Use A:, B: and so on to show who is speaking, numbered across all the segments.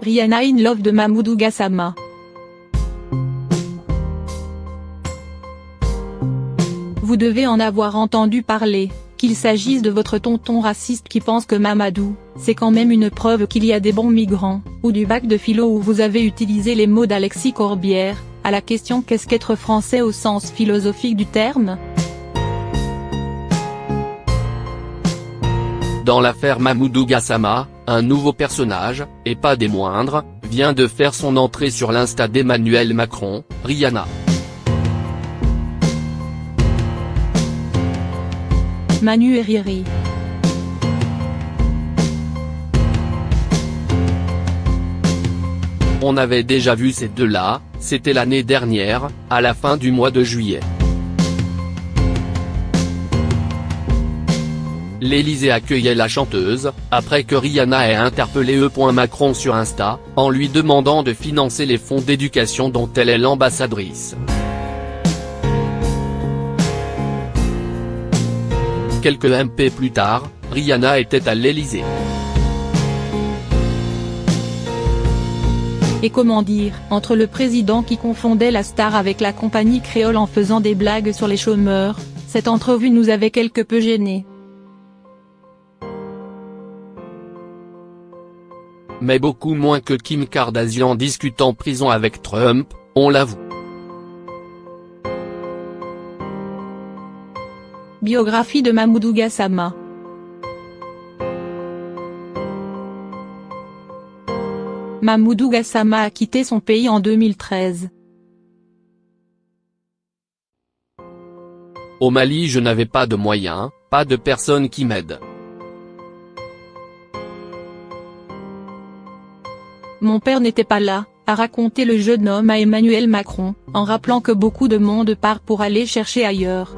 A: Rihanna in love de Mamoudou Gassama. Vous devez en avoir entendu parler, qu'il s'agisse de votre tonton raciste qui pense que Mamadou, c'est quand même une preuve qu'il y a des bons migrants, ou du bac de philo où vous avez utilisé les mots d'Alexis Corbière, à la question qu'est-ce qu'être français au sens philosophique du terme ?
B: Dans l'affaire Mamoudou Gassama, un nouveau personnage, et pas des moindres, vient de faire son entrée sur l'Insta d'Emmanuel Macron, Rihanna.
A: Manu et Riri.
B: On avait déjà vu ces deux-là, c'était l'année dernière, à la fin du mois de juillet. L'Élysée accueillait la chanteuse, après que Rihanna ait interpellé Macron sur Insta, en lui demandant de financer les fonds d'éducation dont elle est l'ambassadrice. Quelques MP plus tard, Rihanna était à l'Élysée.
A: Et comment dire, entre le président qui confondait la star avec la compagnie créole en faisant des blagues sur les chômeurs, cette entrevue nous avait quelque peu gênés.
B: Mais beaucoup moins que Kim Kardashian discutant prison avec Trump, on l'avoue.
A: Biographie de Mamoudou Gassama. Mamoudou Gassama a quitté son pays en 2013.
B: Au Mali, je n'avais pas de moyens, pas de personne qui m'aide.
A: Mon père n'était pas là, a raconté le jeune homme à Emmanuel Macron, en rappelant que beaucoup de monde part pour aller chercher ailleurs.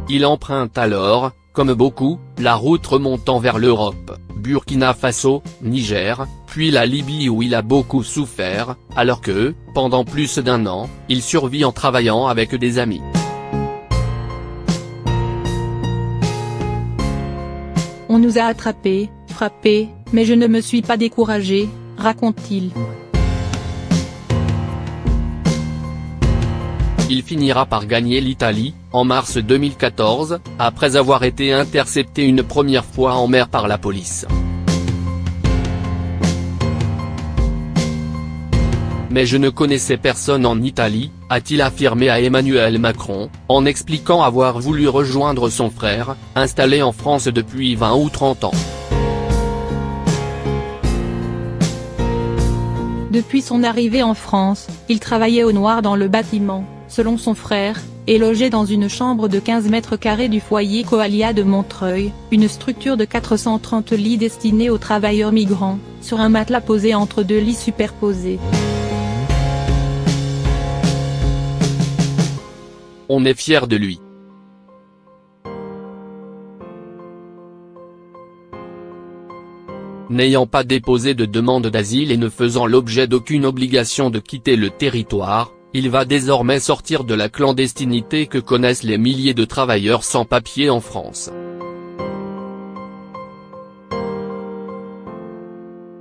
B: Il emprunte alors, comme beaucoup, la route remontant vers l'Europe, Burkina Faso, Niger, puis la Libye où il a beaucoup souffert, alors que, pendant plus d'1 an, il survit en travaillant avec des amis.
A: On nous a attrapés, frappés, mais je ne me suis pas découragé, raconte-t-il.
B: Il finira par gagner l'Italie, en mars 2014, après avoir été intercepté une première fois en mer par la police. Mais je ne connaissais personne en Italie, a-t-il affirmé à Emmanuel Macron, en expliquant avoir voulu rejoindre son frère, installé en France depuis 20 ou 30 ans.
A: Depuis son arrivée en France, il travaillait au noir dans le bâtiment, selon son frère, et logé dans une chambre de 15 mètres carrés du foyer Coalia de Montreuil, une structure de 430 lits destinée aux travailleurs migrants, sur un matelas posé entre 2 lits superposés.
B: On est fiers de lui. N'ayant pas déposé de demande d'asile et ne faisant l'objet d'aucune obligation de quitter le territoire, il va désormais sortir de la clandestinité que connaissent les milliers de travailleurs sans papier en France.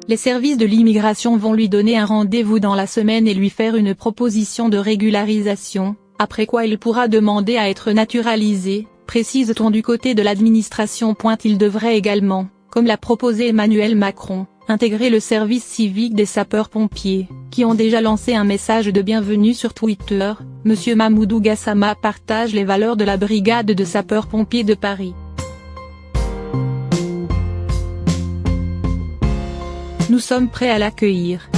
A: Les services de l'immigration vont lui donner un rendez-vous dans la semaine et lui faire une proposition de régularisation, après quoi il pourra demander à être naturalisé, précise-t-on du côté de l'administration. Il devrait également, comme l'a proposé Emmanuel Macron, intégrer le service civique des sapeurs-pompiers, qui ont déjà lancé un message de bienvenue sur Twitter. Monsieur Mamoudou Gassama partage les valeurs de la brigade de sapeurs-pompiers de Paris. Nous sommes prêts à l'accueillir.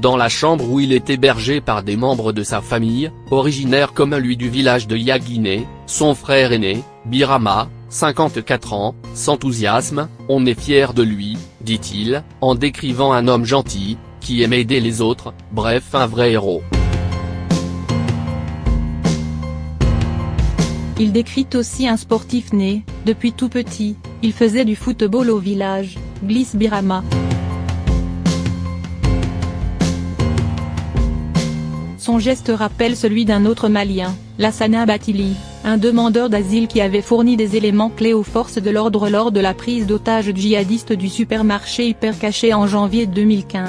B: Dans la chambre où il est hébergé par des membres de sa famille, originaire comme lui du village de Yaguiné, son frère aîné, Birama, 54 ans, s'enthousiasme, on est fier de lui, dit-il, en décrivant un homme gentil, qui aime aider les autres, bref un vrai héros.
A: Il décrit aussi un sportif né, depuis tout petit, il faisait du football au village, glisse Birama. Son geste rappelle celui d'un autre Malien. Lassana Bathily, un demandeur d'asile qui avait fourni des éléments clés aux forces de l'ordre lors de la prise d'otage djihadiste du supermarché hyper caché en janvier 2015.